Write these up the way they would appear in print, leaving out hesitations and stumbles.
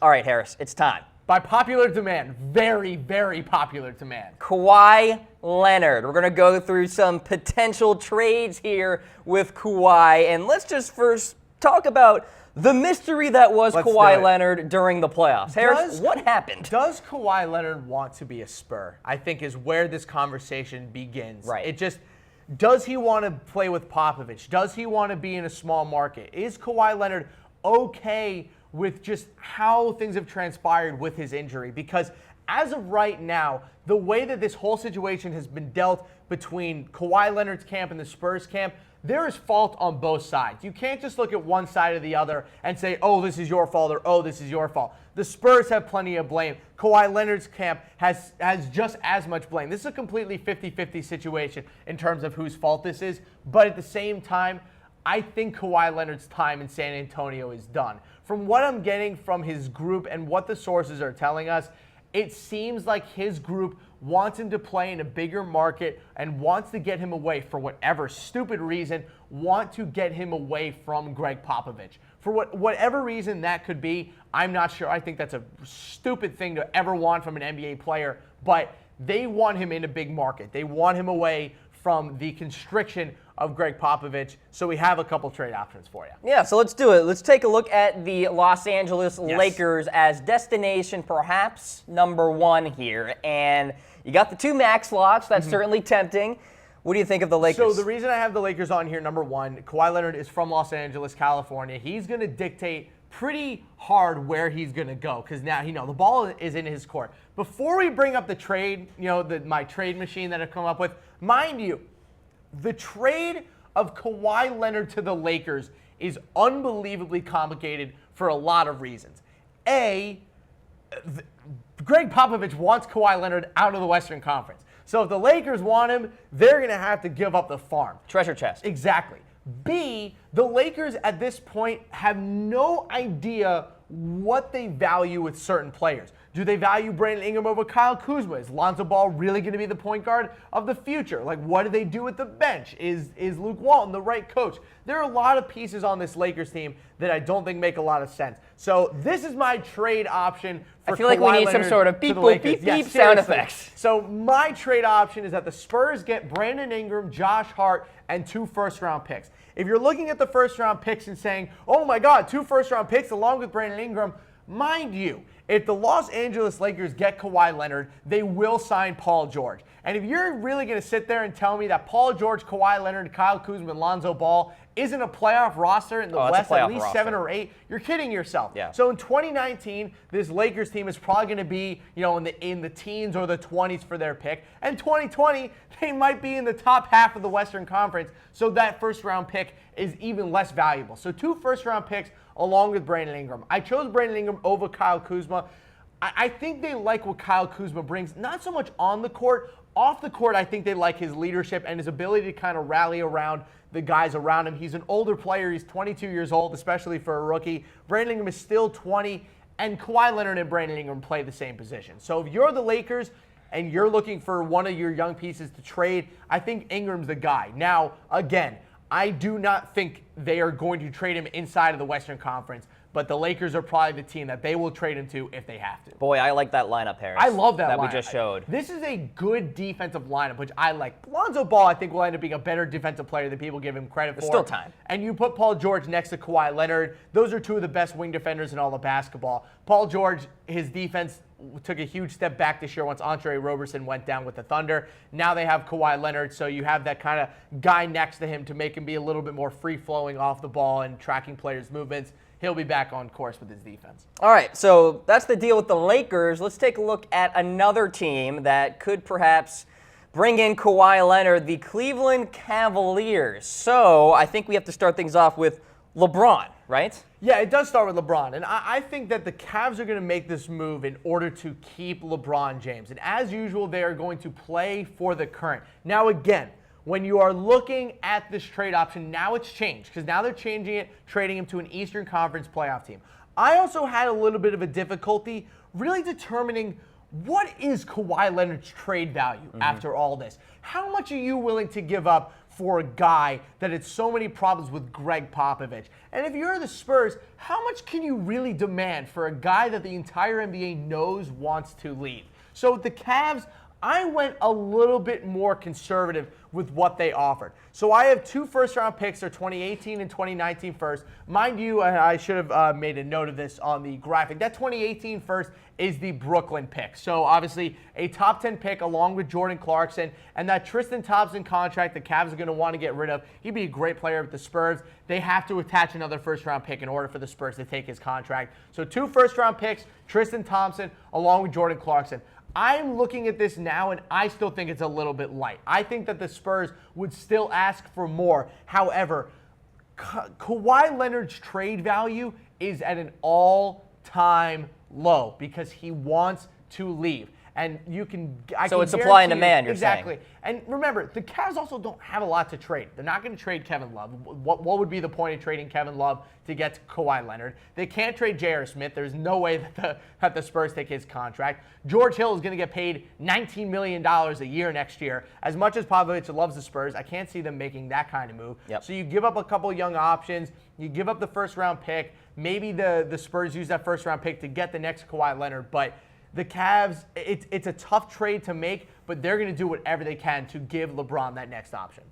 All right, Harris, it's time. By popular demand, very, very popular demand. Kawhi Leonard. We're going to go through some potential trades here with Kawhi. And let's just first talk about the mystery that was Kawhi Leonard during the playoffs. Harris, what happened? Does Kawhi Leonard want to be a Spur? I think is where this conversation begins. Right. It just, does he want to play with Popovich? Does he want to be in a small market? Is Kawhi Leonard okay with just how things have transpired with his injury? Because as of right now, the way that this whole situation has been dealt between Kawhi Leonard's camp and the Spurs camp, there is fault on both sides. You can't just look at one side or the other and say, oh, this is your fault, or oh, this is your fault. The Spurs have plenty of blame. Kawhi Leonard's camp has just as much blame. This is a completely 50-50 situation in terms of whose fault this is. But at the same time, I think Kawhi Leonard's time in San Antonio is done. From what I'm getting from his group and what the sources are telling us, it seems like his group wants him to play in a bigger market and wants to get him away, for whatever stupid reason, want to get him away from Greg Popovich. For whatever reason that could be, I'm not sure. I think that's a stupid thing to ever want from an NBA player, but they want him in a big market. They want him away from the constriction of Greg Popovich. So we have a couple trade options for you. Yeah, so let's do it. Let's take a look at the Los Angeles Lakers as destination perhaps number one here. And you got the two max slots. That's certainly tempting. What do you think of the Lakers? So the reason I have the Lakers on here, number one, Kawhi Leonard is from Los Angeles, California. He's going to dictate pretty hard where he's going to go because now, the ball is in his court. Before we bring up the trade, my trade machine that I've come up with, mind you, the trade of Kawhi Leonard to the Lakers is unbelievably complicated for a lot of reasons. Greg Popovich wants Kawhi Leonard out of the Western Conference. So if the Lakers want him, they're going to have to give up the farm. Treasure chest. Exactly. B, the Lakers at this point have no idea what they value with certain players. Do they value Brandon Ingram over Kyle Kuzma? Is Lonzo Ball really going to be the point guard of the future? Like, what do they do with the bench? Is Luke Walton the right coach? There are a lot of pieces on this Lakers team that I don't think make a lot of sense. So this is my trade option for Kawhi Leonard. I feel like we need some sort of beep, boop, beep, beep sound effects. So my trade option is that the Spurs get Brandon Ingram, Josh Hart, and 2 first-round picks. If you're looking at the first-round picks and saying, oh, my God, 2 first-round picks along with Brandon Ingram, mind you, if the Los Angeles Lakers get Kawhi Leonard, they will sign Paul George. And if you're really going to sit there and tell me that Paul George, Kawhi Leonard, Kyle Kuzma, and Lonzo Ball isn't a playoff roster in the West, at least roster. 7 or 8, you're kidding yourself. Yeah. So in 2019, this Lakers team is probably going to be, in the teens or the 20s for their pick. And 2020, they might be in the top half of the Western Conference. So that first-round pick is even less valuable. So 2 first-round picks along with Brandon Ingram. I chose Brandon Ingram over Kyle Kuzma. I think they like what Kyle Kuzma brings, not so much on the court. Off the court, I think they like his leadership and his ability to kind of rally around the guys around him. He's an older player. He's 22 years old, especially for a rookie. Brandon Ingram is still 20, and Kawhi Leonard and Brandon Ingram play the same position. So if you're the Lakers and you're looking for one of your young pieces to trade, I think Ingram's the guy. Now, again, I do not think they are going to trade him inside of the Western Conference, but the Lakers are probably the team that they will trade him to if they have to. Boy, I like that lineup, Harris. I love that lineup. That we just showed. This is a good defensive lineup, which I like. Lonzo Ball, I think, will end up being a better defensive player than people give him credit for. There's still time. And you put Paul George next to Kawhi Leonard. Those are 2 of the best wing defenders in all of basketball. Paul George, his defense took a huge step back this year once Andre Roberson went down with the Thunder. Now they have Kawhi Leonard, so you have that kind of guy next to him to make him be a little bit more free-flowing off the ball and tracking players' movements. He'll be back on course with his defense. All right, so that's the deal with the Lakers. Let's take a look at another team that could perhaps bring in Kawhi Leonard, the Cleveland Cavaliers. So I think we have to start things off with LeBron, right? Yeah, it does start with LeBron. And I think that the Cavs are going to make this move in order to keep LeBron James. And as usual, they are going to play for the current. Now, again, when you are looking at this trade option, now it's changed because now they're changing it, trading him to an Eastern Conference playoff team. I also had a little bit of a difficulty really determining what is Kawhi Leonard's trade value after all this. How much are you willing to give up for a guy that had so many problems with Greg Popovich. And if you're the Spurs, how much can you really demand for a guy that the entire NBA knows wants to leave? So the Cavs, I went a little bit more conservative with what they offered. So I have 2 first-round picks, they're 2018 and 2019 first. Mind you, I should have made a note of this on the graphic. That 2018 first is the Brooklyn pick. So obviously a top 10 pick along with Jordan Clarkson, and that Tristan Thompson contract the Cavs are going to want to get rid of. He'd be a great player with the Spurs. They have to attach another first-round pick in order for the Spurs to take his contract. So 2 first-round picks, Tristan Thompson along with Jordan Clarkson. I'm looking at this now, and I still think it's a little bit light. I think that the Spurs would still ask for more. However, Kawhi Leonard's trade value is at an all-time low because he wants to leave. And you can, so it's supply and demand, you're exactly. saying. And remember, the Cavs also don't have a lot to trade. They're not going to trade Kevin Love. What would be the point of trading Kevin Love to get to Kawhi Leonard? They can't trade J.R. Smith. There's no way that the Spurs take his contract. George Hill is going to get paid $19 million a year next year. As much as Popovich loves the Spurs, I can't see them making that kind of move. Yep. So you give up a couple young options. You give up the first-round pick. Maybe the Spurs use that first-round pick to get the next Kawhi Leonard. But the Cavs, it's a tough trade to make, but they're going to do whatever they can to give LeBron that next option.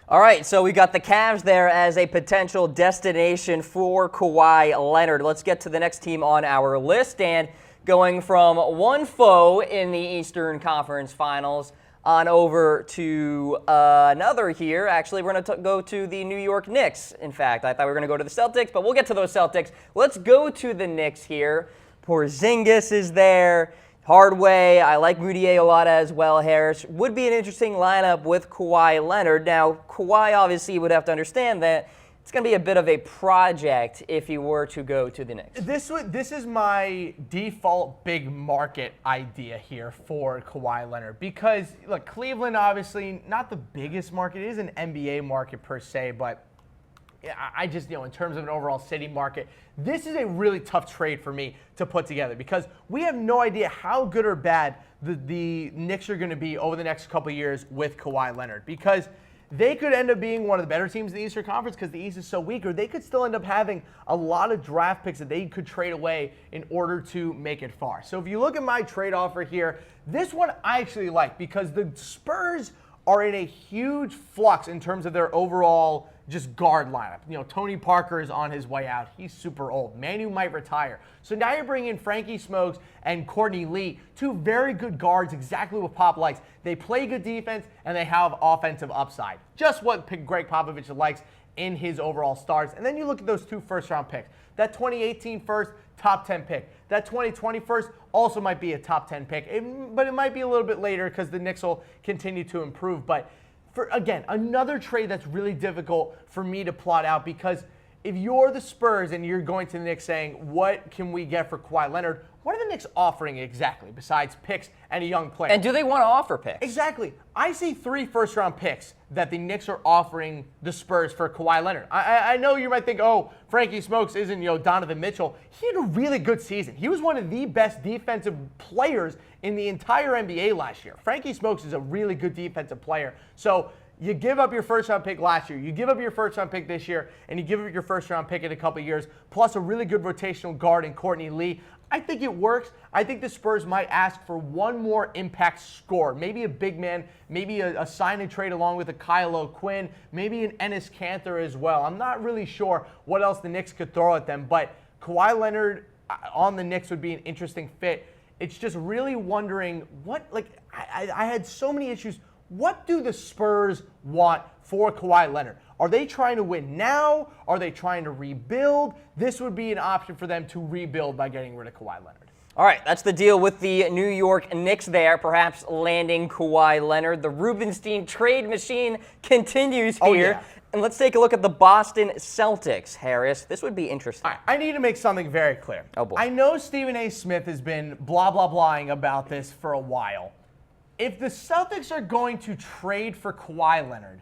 All right, so we got the Cavs there as a potential destination for Kawhi Leonard. Let's get to the next team on our list. And going from one foe in the Eastern Conference Finals on over to another here. Actually, we're going to go to the New York Knicks. In fact, I thought we were going to go to the Celtics, but we'll get to those Celtics. Let's go to the Knicks here. Porzingis is there. Hardaway, I like Mudiay a lot as well, Harris. Would be an interesting lineup with Kawhi Leonard. Now, Kawhi obviously would have to understand that it's going to be a bit of a project if he were to go to the Knicks. This is my default big market idea here for Kawhi Leonard because, look, Cleveland obviously not the biggest market. It is an NBA market per se, but I just, in terms of an overall city market, this is a really tough trade for me to put together because we have no idea how good or bad the Knicks are going to be over the next couple of years with Kawhi Leonard because they could end up being one of the better teams in the Eastern Conference because the East is so weak, or they could still end up having a lot of draft picks that they could trade away in order to make it far. So if you look at my trade offer here, this one I actually like because the Spurs are in a huge flux in terms of their overall just guard lineup. Tony Parker is on his way out. He's super old. Manu might retire. So now you're bringing in Frankie Smokes and Courtney Lee, 2 very good guards, exactly what Pop likes. They play good defense, and they have offensive upside. Just what Greg Popovich likes in his overall stars. And then you look at those 2 first-round picks. That 2018 first, top 10 pick. That 2020 first also might be a top 10 pick, but it might be a little bit later because the Knicks will continue to improve. But again, another trade that's really difficult for me to plot out because if you're the Spurs and you're going to the Knicks saying, what can we get for Kawhi Leonard, what are the Knicks offering exactly besides picks and a young player? And do they want to offer picks? Exactly. I see 3 first-round picks that the Knicks are offering the Spurs for Kawhi Leonard. I know you might think, Frankie Smokes isn't, Donovan Mitchell. He had a really good season. He was one of the best defensive players in the entire NBA last year. Frankie Smokes is a really good defensive player. So you give up your first-round pick last year, you give up your first-round pick this year, and you give up your first-round pick in a couple years, plus a really good rotational guard in Courtney Lee. I think it works. I think the Spurs might ask for one more impact scorer, maybe a big man, maybe a sign and trade along with a Kyle O'Quinn, maybe an Enes Kanter as well. I'm not really sure what else the Knicks could throw at them, but Kawhi Leonard on the Knicks would be an interesting fit. It's just really wondering I had so many issues. What do the Spurs want for Kawhi Leonard? Are they trying to win now? Are they trying to rebuild? This would be an option for them to rebuild by getting rid of Kawhi Leonard. All right, that's the deal with the New York Knicks there, perhaps landing Kawhi Leonard. The Rubenstein trade machine continues here. Yeah. And let's take a look at the Boston Celtics, Harris. This would be interesting. All right, I need to make something very clear. Oh, boy. I know Stephen A. Smith has been blah-blah-blahing about this for a while. If the Celtics are going to trade for Kawhi Leonard,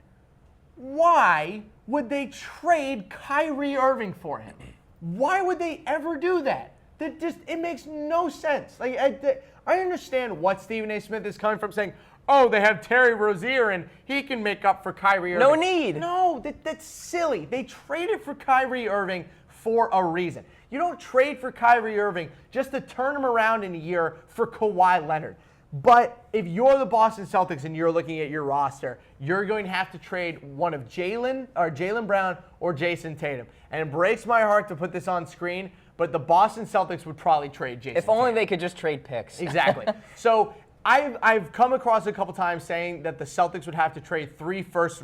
why would they trade Kyrie Irving for him? Why would they ever do that? It makes no sense. I understand what Stephen A. Smith is coming from saying, oh, they have Terry Rozier and he can make up for Kyrie Irving. No need. No, that's silly. They traded for Kyrie Irving for a reason. You don't trade for Kyrie Irving just to turn him around in a year for Kawhi Leonard. But if you're the Boston Celtics and you're looking at your roster, you're going to have to trade one of Jaylen Brown or Jason Tatum. And it breaks my heart to put this on screen, but the Boston Celtics would probably trade Jason If only Tatum. they could just trade picks. Exactly. So I've come across a couple times saying that the Celtics would have to trade three firsts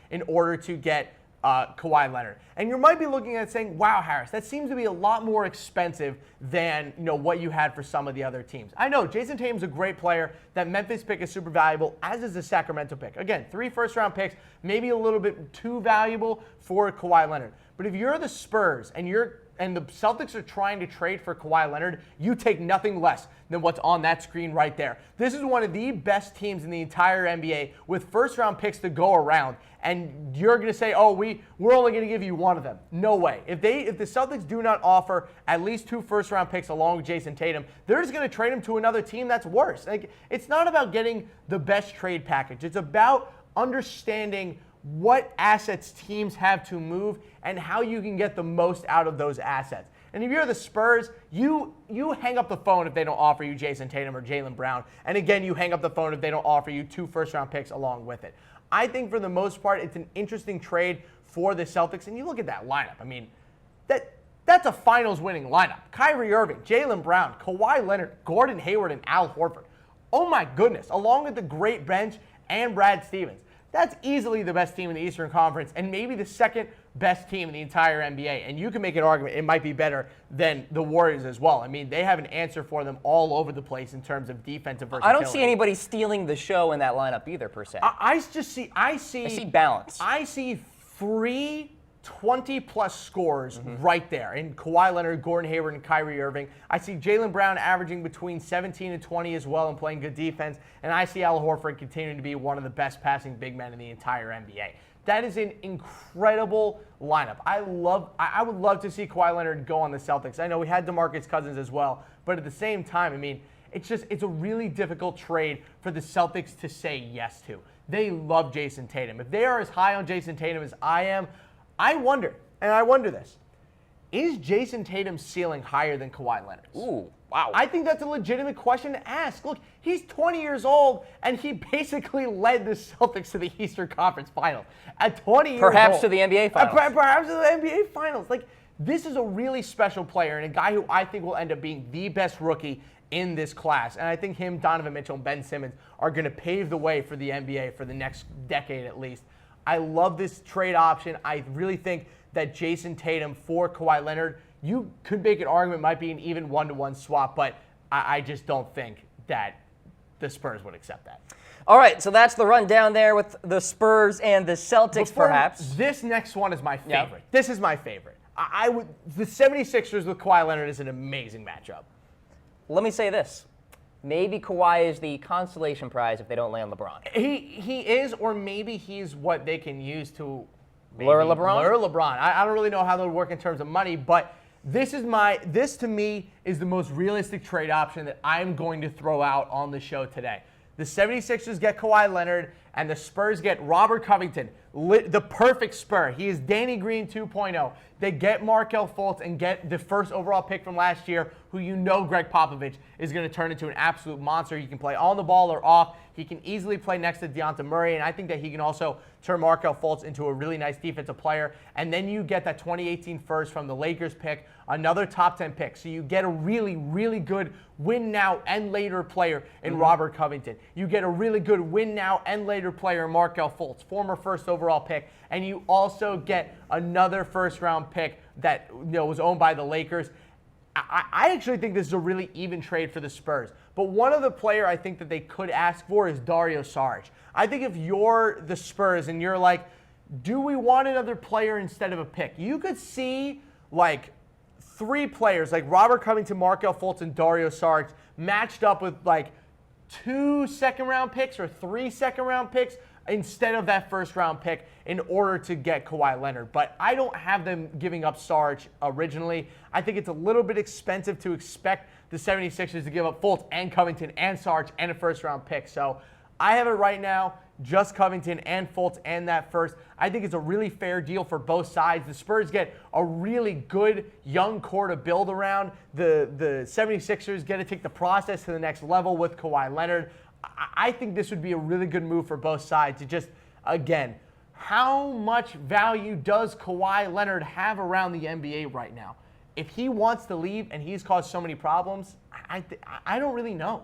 in order to get Kawhi Leonard. And you might be looking at it saying, wow, Harris, that seems to be a lot more expensive than what you had for some of the other teams. I know Jason Tatum's a great player. That Memphis pick is super valuable, as is the Sacramento pick. Again, 3 first-round picks, maybe a little bit too valuable for Kawhi Leonard. But if you're the Spurs and the Celtics are trying to trade for Kawhi Leonard, you take nothing less than what's on that screen right there. This is one of the best teams in the entire NBA with first-round picks to go around, and you're going to say, oh, we're only going to give you one of them. No way. If the Celtics do not offer at least 2 first-round picks along with Jason Tatum, they're just going to trade him to another team that's worse. It's not about getting the best trade package. It's about understanding what assets teams have to move and how you can get the most out of those assets. And if you're the Spurs, you hang up the phone if they don't offer you Jason Tatum or Jaylen Brown. And again, you hang up the phone if they don't offer you 2 first-round picks along with it. I think for the most part, it's an interesting trade for the Celtics. And you look at that lineup. I mean, that's a finals-winning lineup. Kyrie Irving, Jaylen Brown, Kawhi Leonard, Gordon Hayward, and Al Horford. Oh my goodness, along with the great bench and Brad Stevens. That's easily the best team in the Eastern Conference and maybe the second best team in the entire NBA. And you can make an argument it might be better than the Warriors as well. I mean, they have an answer for them all over the place in terms of defensive versatility. I don't see anybody stealing the show in that lineup either, per se. I see balance. I see 3 20-plus scores right there in Kawhi Leonard, Gordon Hayward, and Kyrie Irving. I see Jaylen Brown averaging between 17 and 20 as well and playing good defense. And I see Al Horford continuing to be one of the best passing big men in the entire NBA. That is an incredible lineup. I would love to see Kawhi Leonard go on the Celtics. I know we had DeMarcus Cousins as well, but at the same time, I mean, it's a really difficult trade for the Celtics to say yes to. They love Jason Tatum. If they are as high on Jason Tatum as I am, I wonder this, is Jason Tatum's ceiling higher than Kawhi Leonard's? Ooh, wow. I think that's a legitimate question to ask. Look, he's 20 years old, and he basically led the Celtics to the Eastern Conference Finals. At 20 years old. Perhaps to the NBA Finals. Perhaps to the NBA Finals. This is a really special player and a guy who I think will end up being the best rookie in this class. And I think him, Donovan Mitchell, and Ben Simmons are going to pave the way for the NBA for the next decade at least. I love this trade option. I really think that Jason Tatum for Kawhi Leonard, you could make an argument might be an even 1-to-1 swap, but I just don't think that the Spurs would accept that. All right, so that's the rundown there with the Spurs and the Celtics, perhaps. This next one is my favorite. Yep. This is my favorite. The 76ers with Kawhi Leonard is an amazing matchup. Let me say this. Maybe Kawhi is the consolation prize if they don't land LeBron. He is, or maybe he's what they can use to lure LeBron? Lure LeBron. I don't really know how that would work in terms of money, but this to me is the most realistic trade option that I'm going to throw out on the show today. The 76ers get Kawhi Leonard, and the Spurs get Robert Covington, the perfect Spur. He is Danny Green 2.0. They get Markelle Fultz and get the first overall pick from last year, who Greg Popovich is going to turn into an absolute monster. He can play on the ball or off. He can easily play next to DeJounte Murray, and I think that he can also turn Markelle Fultz into a really nice defensive player. And then you get that 2018 first from the Lakers pick, another top 10 pick. So you get a really, really good win now and later player in Robert Covington. You get a really good win now and later player in Markelle Fultz, former first overall pick. And you also get another first-round pick that was owned by the Lakers. I actually think this is a really even trade for the Spurs. But one other player I think that they could ask for is Dario Saric. I think if you're the Spurs and you're like, do we want another player instead of a pick? You could see 3 players like Robert Covington, Markelle Fultz, and Dario Saric matched up with 2 second-round picks or 3 second-round picks instead of that first-round pick in order to get Kawhi Leonard. But I don't have them giving up Sarge originally. I think it's a little bit expensive to expect the 76ers to give up Fultz and Covington and Sarge and a first-round pick. So I have it right now, just Covington and Fultz and that first. I think it's a really fair deal for both sides. The Spurs get a really good young core to build around. The 76ers get to take the process to the next level with Kawhi Leonard. I think this would be a really good move for both sides to just, again, how much value does Kawhi Leonard have around the NBA right now? If he wants to leave and he's caused so many problems, I don't really know.